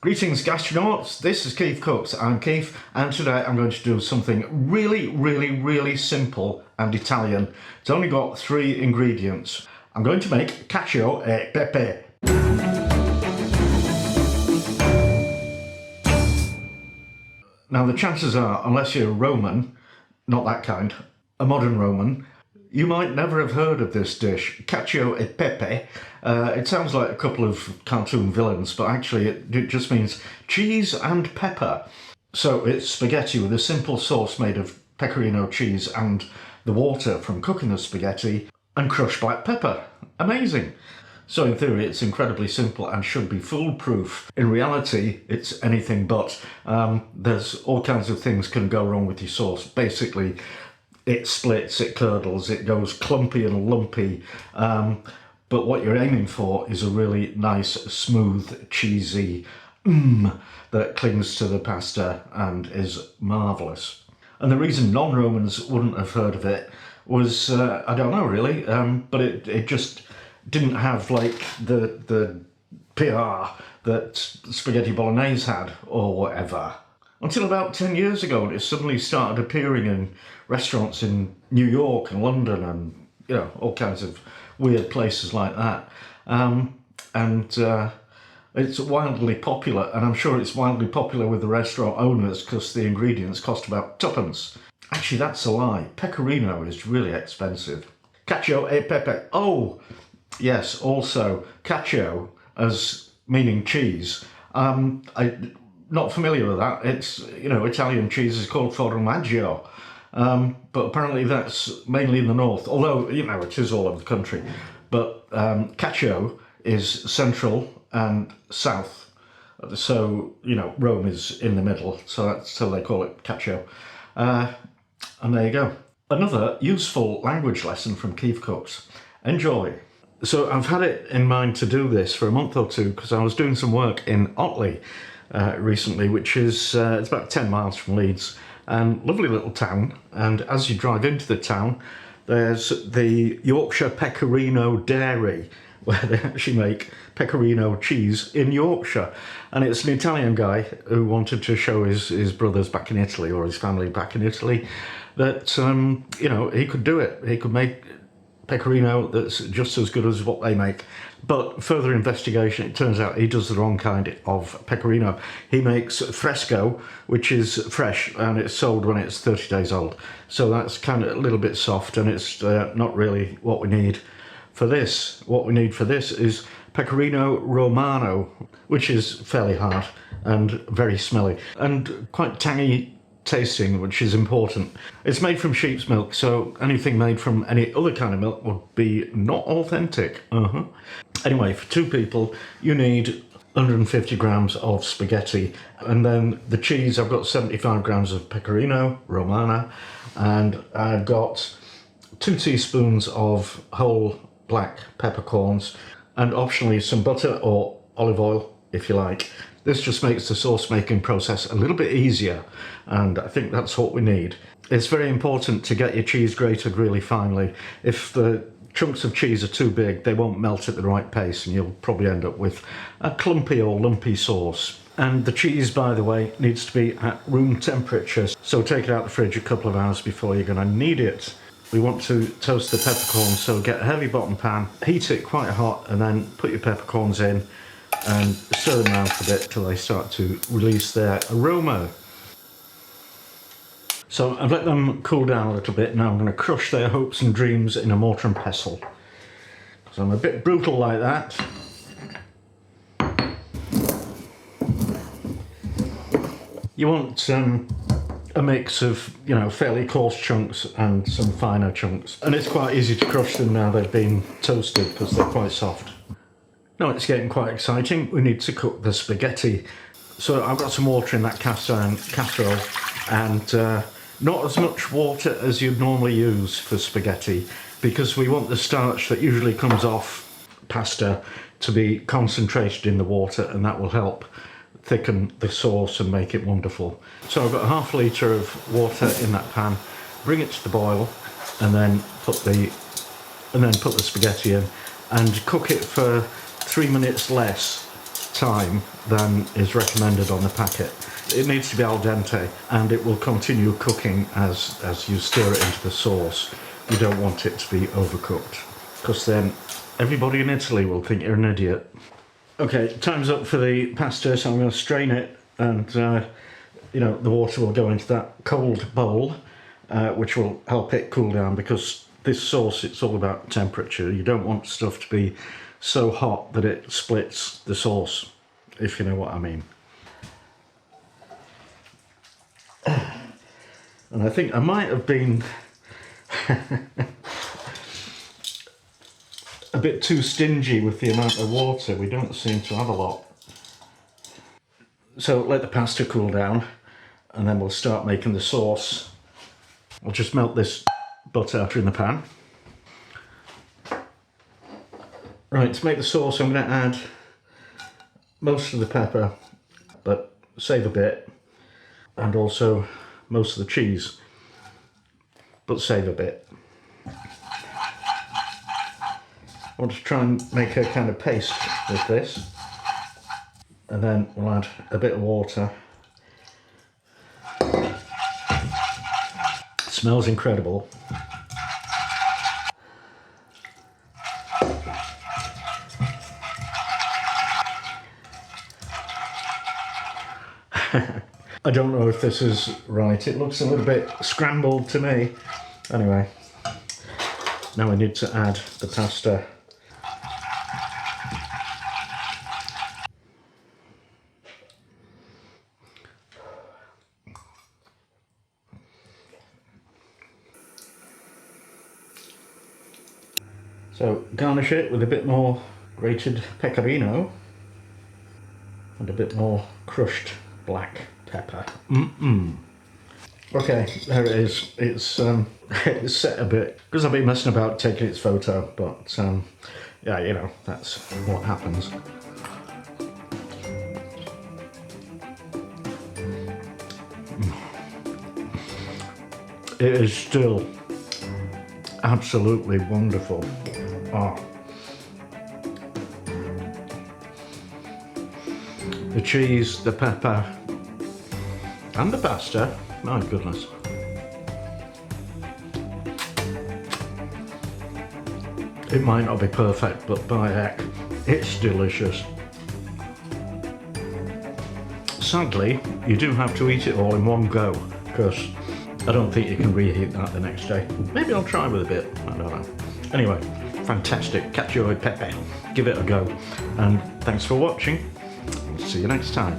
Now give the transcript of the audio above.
Greetings gastronauts, this is KeefCooks, I'm Keef, and today I'm going to do something really simple and Italian. It's only got 3 ingredients. I'm going to make Cacio e Pepe. Now the chances are, unless you're a Roman, not that kind, a modern Roman, you might never have heard of this dish, Cacio e Pepe. It sounds like a couple of cartoon villains, but actually it just means cheese and pepper. So it's spaghetti with a simple sauce made of pecorino cheese and the water from cooking the spaghetti and crushed black pepper. Amazing! So in theory it's incredibly simple and should be foolproof. In reality it's anything but. There's all kinds of things can go wrong with your sauce. Basically it splits, it curdles, it goes clumpy and lumpy. But what you're aiming for is a really nice, smooth, cheesy that clings to the pasta and is marvellous. And the reason non-Romans wouldn't have heard of it was, I don't know really, but it just didn't have like the PR that spaghetti bolognese had or whatever. Until about 10 years ago, it suddenly started appearing in restaurants in New York and London and, you know, all kinds of weird places like that. It's wildly popular, and I'm sure it's wildly popular with the restaurant owners because the ingredients cost about 2p. Actually, that's a lie. Pecorino is really expensive. Cacio e Pepe. Oh, yes, also, Cacio as meaning cheese. I'm not familiar with that. It's, you know, Italian cheese is called formaggio. But apparently that's mainly in the north, although, you know, it is all over the country. But Cacio is central and south. So, you know, Rome is in the middle, so they call it Cacio. And there you go. Another useful language lesson from KeefCooks. Enjoy. So I've had it in mind to do this for a month or two because I was doing some work in Otley recently, which is it's about 10 miles from Leeds, and lovely little town. And as you drive into the town, there's the Yorkshire Pecorino Dairy, where they actually make pecorino cheese in Yorkshire. And it's an Italian guy who wanted to show his brothers back in Italy, or his family back in Italy, that you know, he could do it. He could make pecorino that's just as good as what they make. But further investigation, it turns out he does the wrong kind of pecorino. He makes fresco, which is fresh, and it's sold when it's 30 days old. So that's kind of a little bit soft, and it's not really what we need for this. What we need for this is pecorino romano, which is fairly hard and very smelly and quite tangy tasting, which is important. It's made from sheep's milk, so anything made from any other kind of milk would be not authentic. Anyway, for 2 people you need 150 grams of spaghetti, and then the cheese, I've got 75 grams of pecorino romana, and I've got 2 teaspoons of whole black peppercorns, and optionally some butter or olive oil if you like. This just makes the sauce making process a little bit easier, and I think that's what we need. It's very important to get your cheese grated really finely. If the chunks of cheese are too big, they won't melt at the right pace, and you'll probably end up with a clumpy or lumpy sauce. And the cheese, by the way, needs to be at room temperature, so take it out of the fridge a couple of hours before you're going to need it. We want to toast the peppercorns, so get a heavy bottom pan, heat it quite hot, and then put your peppercorns in and stir them around for a bit till they start to release their aroma. So I've let them cool down a little bit. Now I'm going to crush their hopes and dreams in a mortar and pestle. So I'm a bit brutal like that. You want a mix of, you know, fairly coarse chunks and some finer chunks. And it's quite easy to crush them now they've been toasted because they're quite soft. Now it's getting quite exciting. We need to cook the spaghetti. So I've got some water in that cast iron casserole, and not as much water as you'd normally use for spaghetti, because we want the starch that usually comes off pasta to be concentrated in the water, and that will help thicken the sauce and make it wonderful. So I've got ½ litre of water in that pan. Bring it to the boil, and then put the spaghetti in and cook it for 3 minutes less time than is recommended on the packet. It needs to be al dente, and it will continue cooking as you stir it into the sauce. You don't want it to be overcooked, because then everybody in Italy will think you're an idiot. Okay, time's up for the pasta, so I'm going to strain it, and you know, the water will go into that cold bowl, which will help it cool down, because this sauce, it's all about temperature. You don't want stuff to be so hot that it splits the sauce, if you know what I mean. And I think I might have been a bit too stingy with the amount of water. We don't seem to have a lot. So let the pasta cool down, and then we'll start making the sauce. I'll just melt this butter in the pan. Right, to make the sauce, I'm going to add most of the pepper, but save a bit, and also most of the cheese, but save a bit. I want to try and make a kind of paste with this, and then we'll add a bit of water. It smells incredible. I don't know if this is right. It looks a little bit scrambled to me. Anyway, now I need to add the pasta. So garnish it with a bit more grated pecorino and a bit more crushed black pepper. Okay, there it is. It's it's set a bit because I've been messing about taking its photo, but yeah, you know, that's what happens. It is still absolutely wonderful. Oh. The cheese, the pepper, and the pasta, my goodness. It might not be perfect, but by heck, it's delicious. Sadly, you do have to eat it all in one go, because I don't think you can reheat that the next day. Maybe I'll try with a bit, I don't know. Anyway, fantastic, Cacio e Pepe. Give it a go, and thanks for watching. See you next time.